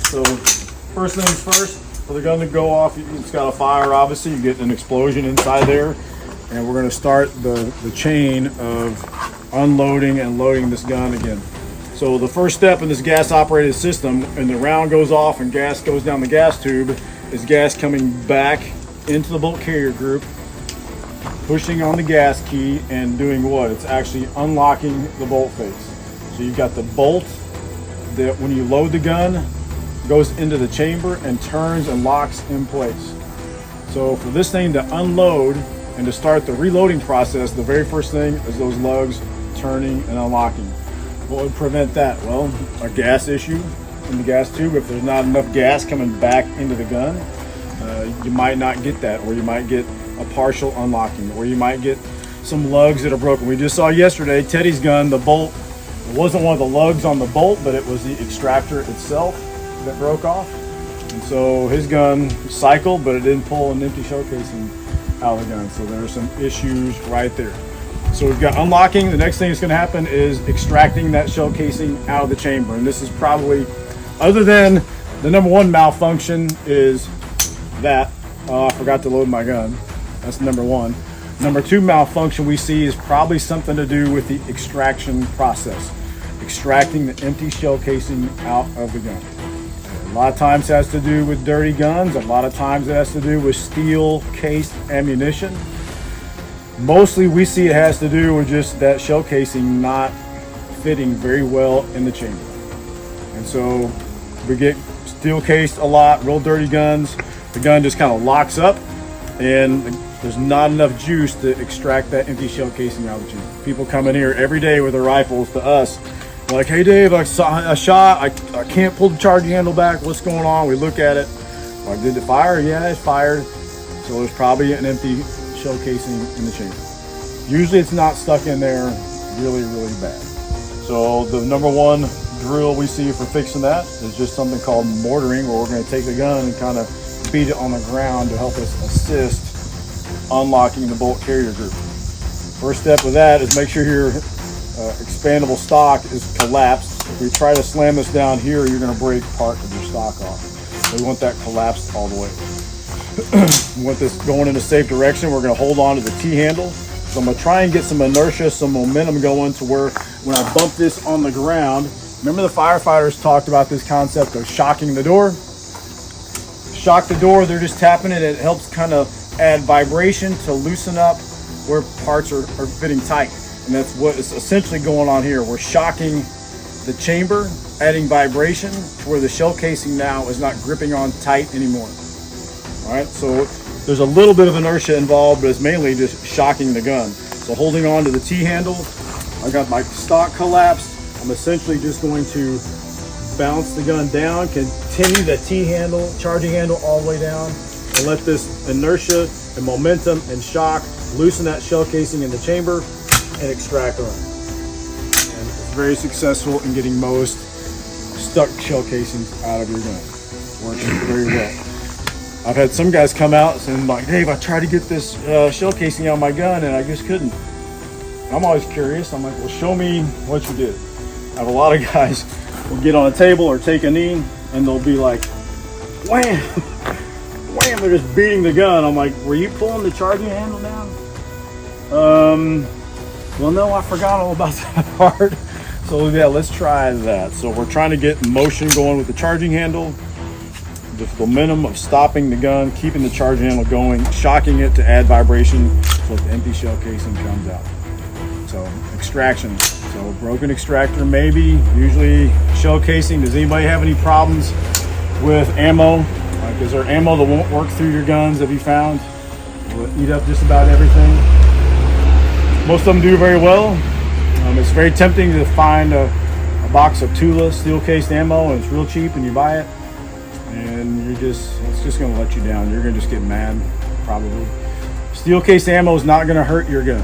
So first things first, for the gun to go off, it's got a fire, obviously. You get an explosion inside there. And we're going to start the chain of unloading and loading this gun again. So the first step in this gas operated system, and the round goes off and gas goes down the gas tube, is gas coming back into the bolt carrier group, pushing on the gas key and doing what? It's actually unlocking the bolt face. So you've got the bolt that when you load the gun goes into the chamber and turns and locks in place. So for this thing to unload and to start the reloading process, the very first thing is those lugs turning and unlocking. What would prevent that? Well, a gas issue in the gas tube. If there's not enough gas coming back into the gun, you might not get that, or you might get a partial unlocking, or you might get some lugs that are broken. We just saw yesterday, Teddy's gun, the bolt, it wasn't one of the lugs on the bolt, but it was the extractor itself that broke off. And so his gun cycled, but it didn't pull an empty shell casing out of the gun. So there are some issues right there. So we've got unlocking. The next thing that's going to happen is extracting that shell casing out of the chamber. And this is probably, other than the number one malfunction, is that I forgot to load my gun. That's number one. Number two malfunction we see is probably something to do with the extraction process, extracting the empty shell casing out of the gun. A lot of times it has to do with dirty guns. A lot of times it has to do with steel cased ammunition. Mostly we see it has to do with just that shell casing not fitting very well in the chamber. And so we get steel cased a lot, real dirty guns. The gun just kind of locks up and there's not enough juice to extract that empty shell casing out of the chamber. People come in here every day with their rifles to us, like, hey Dave, I saw a shot, I can't pull the charging handle back, what's going on? We look at it, like, did it fire? Yeah, it's fired. So there's probably an empty shell casing in the chamber. Usually it's not stuck in there really, really bad. So the number one drill we see for fixing that is just something called mortaring, where we're going to take the gun and kind of beat it on the ground to help us assist unlocking the bolt carrier group. First step of that is make sure your expandable stock is collapsed. If we try to slam this down here, you're going to break part of your stock off. So we want that collapsed all the way. We want this going in a safe direction. We're going to hold on to the T-handle. So I'm going to try and get some inertia, some momentum going to where when I bump this on the ground, remember the firefighters talked about this concept of shocking the door? Shock the door, they're just tapping it. It helps kind of add vibration to loosen up where parts are fitting tight. And that's what is essentially going on here. We're shocking the chamber, adding vibration to where the shell casing now is not gripping on tight anymore. All right, so there's a little bit of inertia involved, but it's mainly just shocking the gun. So holding on to the T-handle, I got my stock collapsed. I'm essentially just going to bounce the gun down, continue the T-handle, charging handle all the way down, and let this inertia and momentum and shock loosen that shell casing in the chamber and extract on. And it's very successful in getting most stuck shell casings out of your gun. Works very well. I've had some guys come out saying, like, Dave, I tried to get this shell casing out of my gun and I just couldn't. I'm always curious. I'm like, well, show me what you did. I have a lot of guys will get on a table or take a knee and they'll be like, wham, wham, they're just beating the gun. I'm like, were you pulling the charging handle down? Well, no, I forgot all about that part. So yeah, let's try that. So we're trying to get motion going with the charging handle, the momentum of stopping the gun, keeping the charging handle going, shocking it to add vibration so the empty shell casing comes out. So extraction. So broken extractor maybe, usually shell casing. Does anybody have any problems with ammo? Like, is there ammo that won't work through your guns? Have you found? Will eat up just about everything? Most of them do very well. It's very tempting to find a box of Tula steel cased ammo and it's real cheap and you buy it and it's just going to let you down. You're going to just get mad probably. Steel cased ammo is not going to hurt your gun.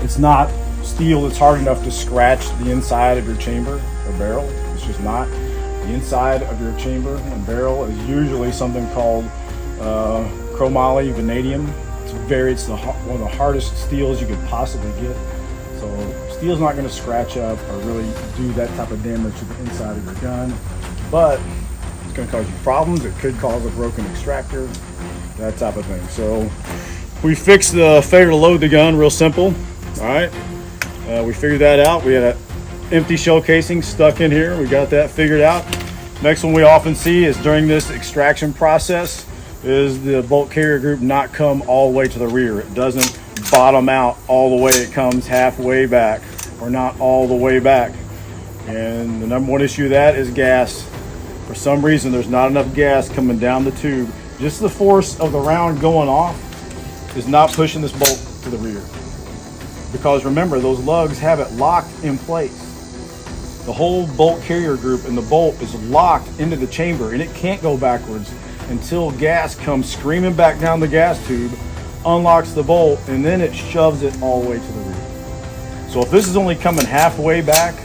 It's not steel that's hard enough to scratch the inside of your chamber or barrel. It's just not. The inside of your chamber and barrel is usually something called chromoly vanadium. It's one of the hardest steels you could possibly get. So steel's not going to scratch up or really do that type of damage to the inside of your gun. but it's going to cause you problems. It could cause a broken extractor, that type of thing. So we fixed the failure to load the gun, real simple. All right, we figured that out. We had an empty shell casing stuck in here. We got that figured out. Next one we often see is during this extraction process is the bolt carrier group not come all the way to the rear. It doesn't bottom out all the way. It comes halfway back or not all the way back. And the number one issue of that is gas. For some reason, there's not enough gas coming down the tube. Just the force of the round going off is not pushing this bolt to the rear. Because remember, those lugs have it locked in place. The whole bolt carrier group and the bolt is locked into the chamber, and it can't go backwards until gas comes screaming back down the gas tube, unlocks the bolt, and then it shoves it all the way to the rear. So if this is only coming halfway back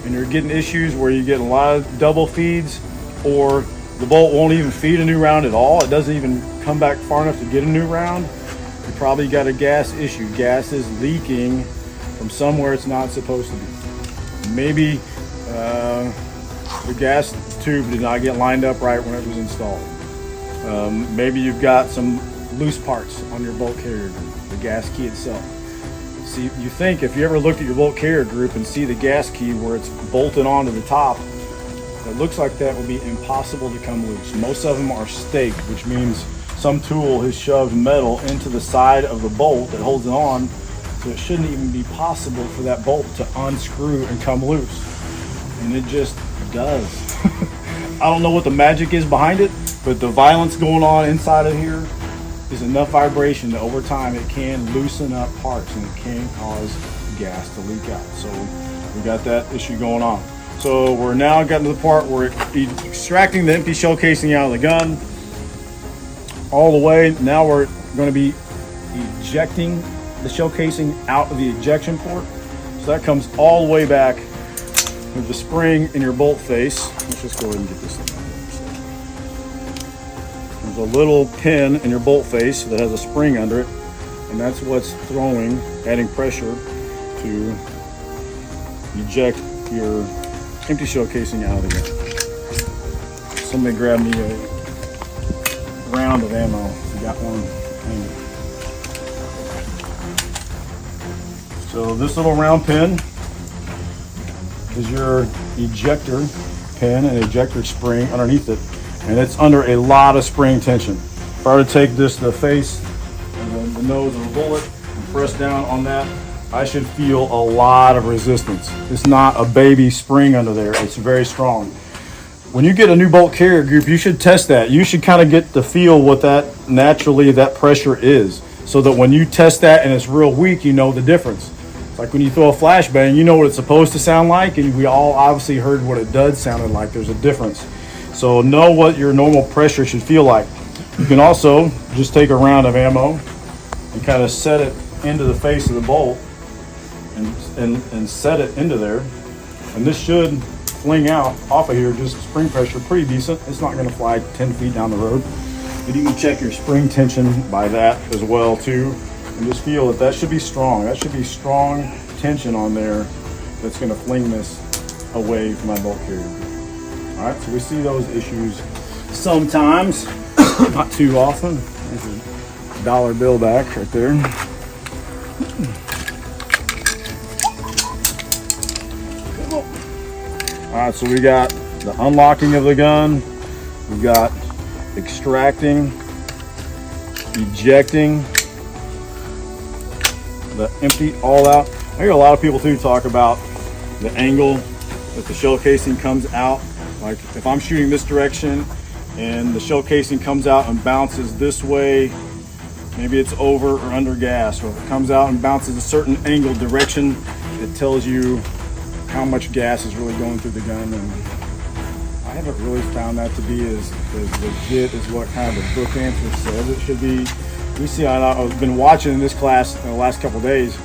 and you're getting issues where you get a lot of double feeds, or the bolt won't even feed a new round at all, it doesn't even come back far enough to get a new round, you probably got a gas issue. Gas is leaking from somewhere it's not supposed to be. Maybe the gas tube did not get lined up right when it was installed. Maybe you've got some loose parts on your bolt carrier group, the gas key itself. See, you think if you ever looked at your bolt carrier group and see the gas key where it's bolted onto the top, it looks like that would be impossible to come loose. Most of them are staked, which means some tool has shoved metal into the side of the bolt that holds it on, so it shouldn't even be possible for that bolt to unscrew and come loose. And it just does. I don't know what the magic is behind it, but the violence going on inside of here is enough vibration that over time it can loosen up parts and it can cause gas to leak out. So we got that issue going on. So we're now getting to the part where we're extracting the empty shell casing out of the gun all the way. Now we're going to be ejecting the shell casing out of the ejection port. So that comes all the way back with the spring in your bolt face. Let's just go ahead and get this thing out here. There's a little pin in your bolt face that has a spring under it, and that's what's adding pressure to eject your empty shell casing out of the gun. Somebody grab me a round of ammo. You got one handy. So this little round pin is your ejector pin and ejector spring underneath it, and it's under a lot of spring tension. If I were to take this to the face and then the nose of a bullet and press down on that, I should feel a lot of resistance. It's not a baby spring under there. It's very strong. When you get a new bolt carrier group, you should test that. You should kind of get to feel what that pressure is, so that when you test that and it's real weak, you know the difference. It's like when you throw a flashbang, you know what it's supposed to sound like, and we all obviously heard what it does sound like. There's a difference. So know what your normal pressure should feel like. You can also just take a round of ammo and kind of set it into the face of the bolt and set it into there, and this should fling out off of here, just spring pressure pretty decent. It's not going to fly 10 feet down the road, but you can check your spring tension by that as well too, and just feel that should be strong. That should be strong tension on there that's going to fling this away from my bolt carrier. All right, so we see those issues sometimes, not too often. There's a dollar bill back right there. All right, so we got the unlocking of the gun, we got extracting, ejecting, the empty all out. I hear a lot of people too talk about the angle that the shell casing comes out. Like if I'm shooting this direction and the shell casing comes out and bounces this way, maybe it's over or under gas, or if it comes out and bounces a certain angle direction, it tells you how much gas is really going through the gun. And I haven't really found that to be as legit as what kind of the book answer says it should be. We see, I've been watching this class in the last couple of days.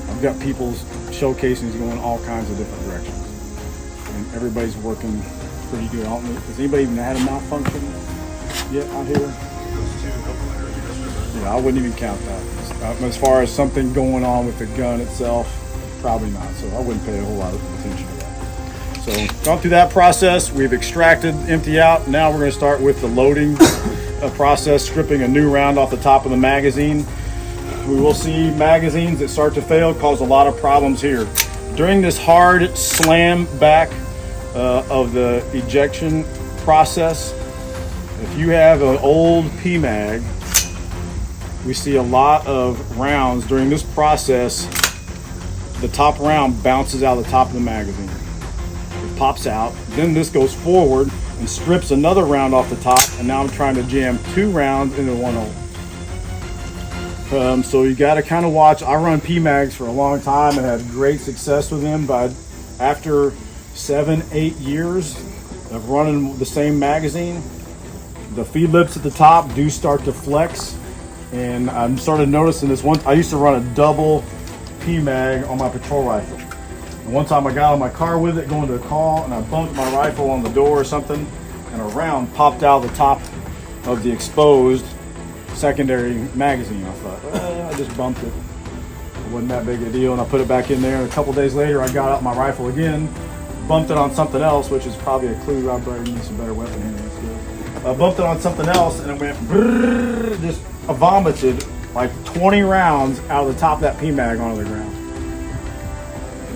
I've got people's shell casings going all kinds of different directions, and everybody's working pretty good. Has anybody even had a malfunction yet out here? Yeah, I wouldn't even count that. As far as something going on with the gun itself, probably not. So I wouldn't pay a whole lot of attention to that. So gone through that process, we've extracted, empty out. Now we're going to start with the loading process, stripping a new round off the top of the magazine. We will see magazines that start to fail, cause a lot of problems here. During this hard slam back of the ejection process, if you have an old PMag, we see a lot of rounds during this process. The top round bounces out of the top of the magazine. It pops out. Then this goes forward and strips another round off the top, and now I'm trying to jam 2 rounds into one hole. So you got to kind of watch. I run PMags for a long time and had great success with them, but after 7-8 years of running the same magazine, the feed lips at the top do start to flex, and I'm started noticing this one. I used to run a double PMag on my patrol rifle. And one time I got on my car with it going to a call, and I bumped my rifle on the door or something, and a round popped out of the top of the exposed secondary magazine. I thought, well, I just bumped it. It wasn't that big a deal, and I put it back in there. And a couple days later, I got out my rifle again, bumped it on something else, which is probably a clue. I probably need some better weapon handling skills. I bumped it on something else, and it went brrr, just vomited like 20 rounds out of the top of that PMag onto the ground.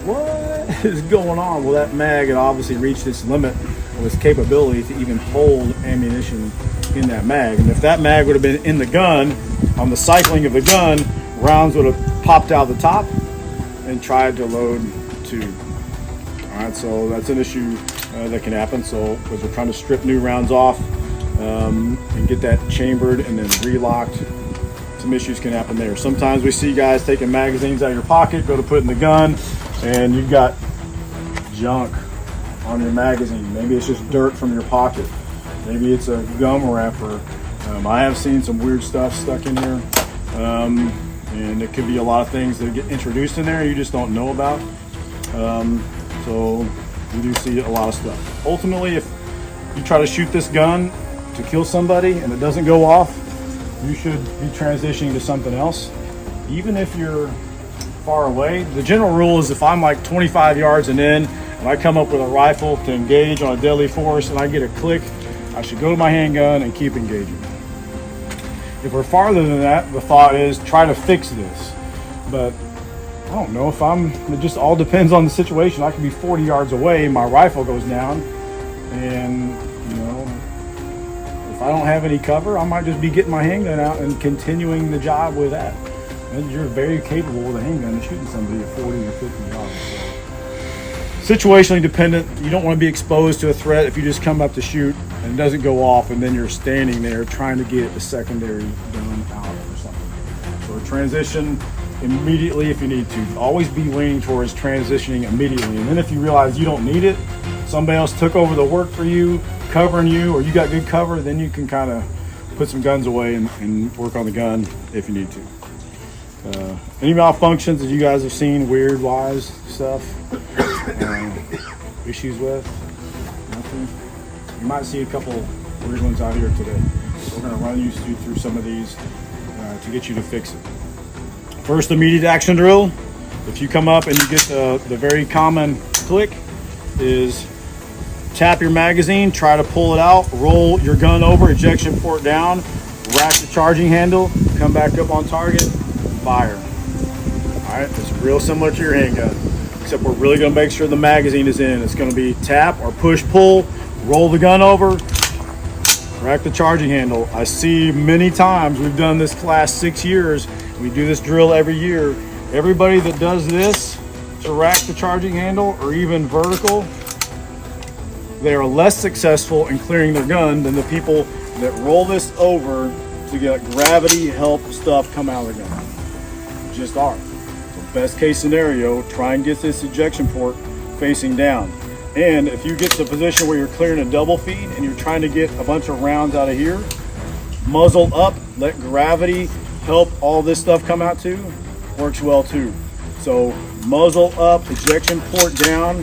What is going on? Well, that mag had obviously reached its limit of its capability to even hold ammunition in that mag. And if that mag would have been in the gun, on the cycling of the gun, rounds would have popped out the top and tried to load 2. All right, so that's an issue that can happen. So because we're trying to strip new rounds off and get that chambered and then relocked, some issues can happen there. Sometimes we see guys taking magazines out of your pocket, go to put in the gun, and you've got junk on your magazine. Maybe it's just dirt from your pocket. Maybe it's a gum wrapper. I have seen some weird stuff stuck in here. And it could be a lot of things that get introduced in there you just don't know about. So we do see a lot of stuff. Ultimately, if you try to shoot this gun to kill somebody and it doesn't go off, you should be transitioning to something else. Even if you're far away, the general rule is if I'm like 25 yards and in, and I come up with a rifle to engage on a deadly force and I get a click, I should go to my handgun and keep engaging. If we're farther than that, the thought is try to fix this. But I don't know if it just all depends on the situation. I could be 40 yards away, my rifle goes down, and if I don't have any cover, I might just be getting my handgun out and continuing the job with that. And you're very capable with a handgun of shooting somebody at 40 or 50 yards. So, situationally dependent. You don't want to be exposed to a threat if you just come up to shoot and it doesn't go off, and then you're standing there trying to get the secondary gun out or something. So transition immediately if you need to. Always be leaning towards transitioning immediately. And then if you realize you don't need it, somebody else took over the work for you, covering you, or you got good cover, then you can kind of put some guns away and work on the gun if you need to. Any malfunctions that you guys have seen, weird, wise stuff, issues with? Nothing? You might see a couple weird ones out here today. So we're going to run you through some of these to get you to fix it. First immediate action drill, if you come up and you get the very common click, is tap your magazine, try to pull it out, roll your gun over, ejection port down, rack the charging handle, come back up on target, fire. All right, it's real similar to your handgun, except we're really going to make sure the magazine is in. It's going to be tap or push pull, roll the gun over, rack the charging handle. I see many times, we've done this class 6 years, we do this drill every year. Everybody that does this to rack the charging handle or even vertical, they are less successful in clearing their gun than the people that roll this over to get gravity help stuff come out of the gun. Just are. So best case scenario, try and get this ejection port facing down. And if you get to the position where you're clearing a double feed and you're trying to get a bunch of rounds out of here, muzzle up, let gravity help all this stuff come out too, works well too. So muzzle up, ejection port down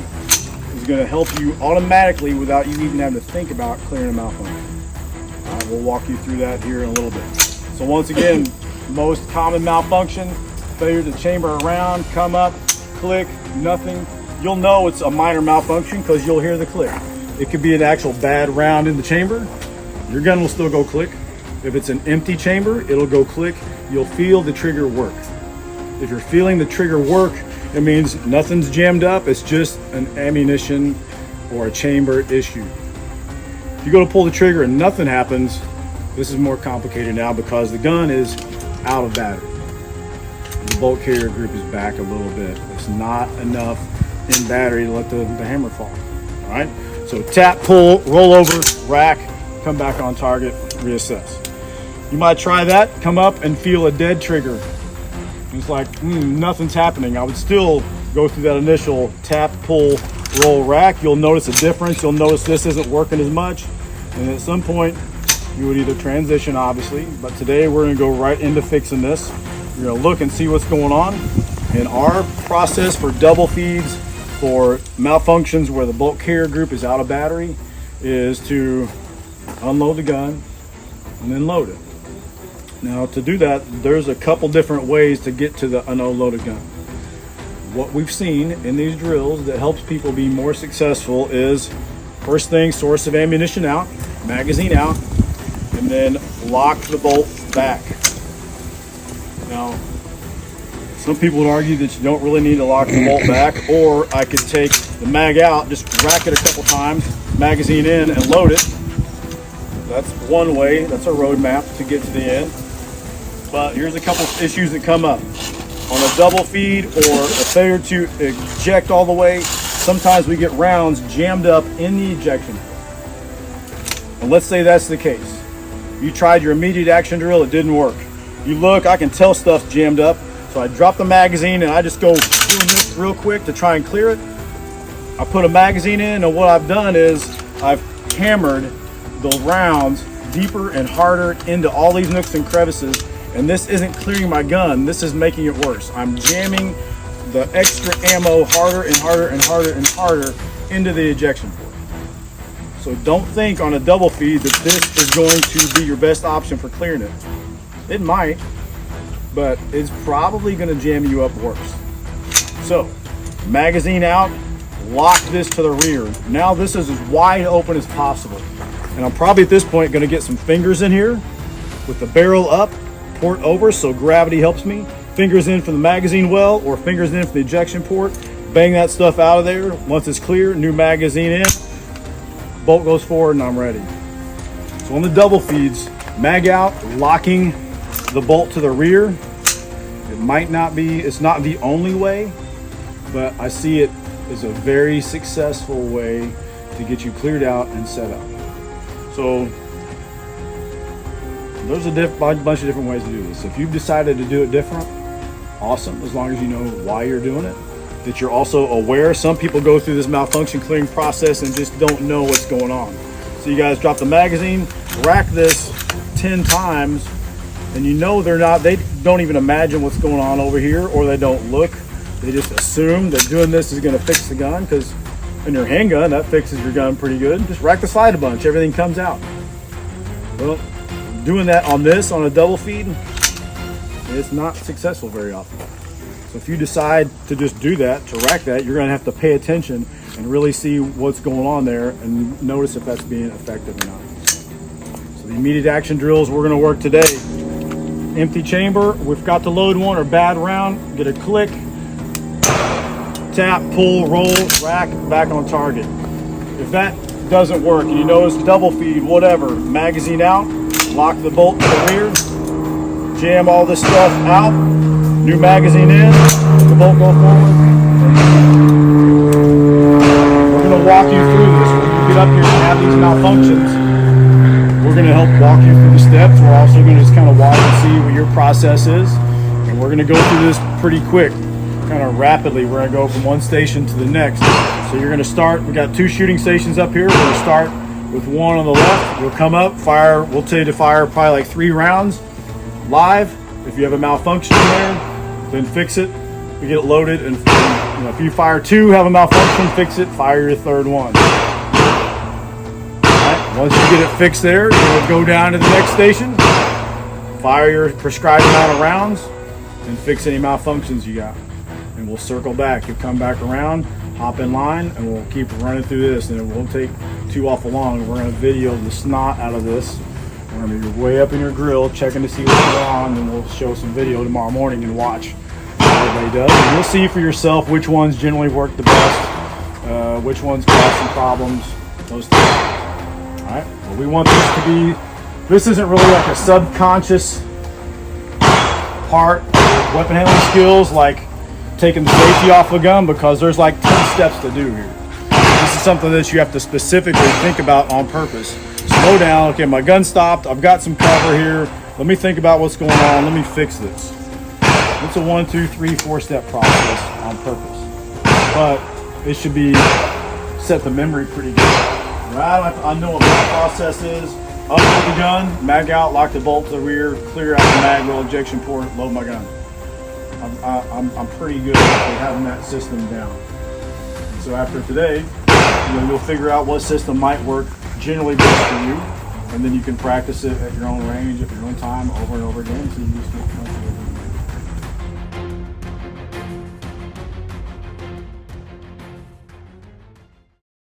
is going to help you automatically without you even having to think about clearing a malfunction. All right, we'll walk you through that here in a little bit. So once again, most common malfunction, failure to chamber around, come up, click, nothing. you'll know it's a minor malfunction because you'll hear the click. It could be an actual bad round in the chamber. Your gun will still go click. If it's an empty chamber, it'll go click. You'll feel the trigger work. If you're feeling the trigger work, it means nothing's jammed up. It's just an ammunition or a chamber issue. If you go to pull the trigger and nothing happens, this is more complicated now because the gun is out of battery. The bolt carrier group is back a little bit. It's not enough in battery to let the hammer fall. All right, so tap, pull, roll over, rack, come back on target, reassess. You might try that, come up and feel a dead trigger. It's like, nothing's happening. I would still go through that initial tap, pull, roll, rack. You'll notice a difference. You'll notice this isn't working as much. And at some point, you would either transition, obviously, but today we're gonna go right into fixing this. We're gonna look and see what's going on. And our process for double feeds for malfunctions where the bolt carrier group is out of battery is to unload the gun and then load it. Now to do that, there's a couple different ways to get to the unloaded gun. What we've seen in these drills that helps people be more successful is first thing, source of ammunition out, magazine out, and then lock the bolt back. Now, some people would argue that you don't really need to lock the bolt back, or I could take the mag out, just rack it a couple times, magazine in, and load it. That's one way, that's a roadmap to get to the end. But here's a couple issues that come up. On a double feed or a failure to eject all the way, sometimes we get rounds jammed up in the ejection. And let's say that's the case. You tried your immediate action drill, it didn't work. You look, I can tell stuff's jammed up, so I drop the magazine and I just go doing this real quick to try and clear it. I put a magazine in, and what I've done is I've hammered the rounds deeper and harder into all these nooks and crevices, and this isn't clearing my gun, this is making it worse. I'm jamming the extra ammo harder and harder and harder and harder into the ejection port. So don't think on a double feed that this is going to be your best option for clearing it. It might, but it's probably going to jam you up worse. So magazine out, lock this to the rear. Now this is as wide open as possible. And I'm probably at this point going to get some fingers in here with the barrel up, port over so gravity helps me. Fingers in for the magazine well, or fingers in for the ejection port. Bang that stuff out of there. Once it's clear, new magazine in, bolt goes forward, and I'm ready. So on the double feeds, mag out, locking the bolt to the rear. It might not be, it's not the only way, but I see it as a very successful way to get you cleared out and set up. So there's a bunch of different ways to do this. If you've decided to do it different, awesome, as long as you know why you're doing it, that you're also aware. Some people go through this malfunction clearing process and just don't know what's going on. So you guys drop the magazine, rack this 10 times, and you know they don't even imagine what's going on over here, or they don't look. They just assume that doing this is going to fix the gun, because in your handgun, that fixes your gun pretty good. Just rack the slide a bunch, everything comes out. Well, doing that on this, on a double feed, it's not successful very often. So if you decide to just do that, to rack that, you're going to have to pay attention and really see what's going on there and notice if that's being effective or not. So the immediate action drills we're going to work today. Empty chamber, we've got to load one or bad round, get a click, tap, pull, roll, rack, back on target. If that doesn't work, you notice double feed, whatever, magazine out, lock the bolt to the rear, jam all this stuff out, new magazine in, the bolt go forward. We're going to walk you through this. When you get up here and have these malfunctions, we're going to help walk you through the steps. We're also going to just kind of watch and see what your process is, and we're going to go through this pretty quick, kind of rapidly. We're going to go from one station to the next. So you're going to start, we got 2 shooting stations up here. We're going to start with one on the left. We'll come up, fire, we'll tell you to fire probably like 3 rounds live. If you have a malfunction in there, then fix it. We get it loaded, and if you fire 2, have a malfunction, fix it, fire your 3rd one. Alright, once you get it fixed there, you'll go down to the next station, fire your prescribed amount of rounds, and fix any malfunctions you got. And we'll circle back. You'll come back around, hop in line, and we'll keep running through this, and it won't take too awful long. We're going to video the snot out of this. We're going to be way up in your grill checking to see what's going on, and we'll show some video tomorrow morning and watch how everybody does. And you'll see for yourself which ones generally work the best, which ones cause some problems, those things. All right, well, we want this to be, this isn't really like a subconscious part of weapon handling skills, like taking the safety off a gun, because there's like 10 steps to do here. This is something that you have to specifically think about on purpose. Slow down. Okay, my gun stopped. I've got some cover here. Let me think about what's going on. Let me fix this. It's a 1, 2, 3, 4 step process on purpose, but it should be set to memory pretty good. Right? I know what my process is. Unload the gun, mag out, lock the bolt to the rear, clear out the mag roll, ejection port, load my gun. I'm pretty good at having that system down. And so after today, you'll figure out what system might work generally best for you, and then you can practice it at your own range, at your own time, over and over again until you just get comfortable.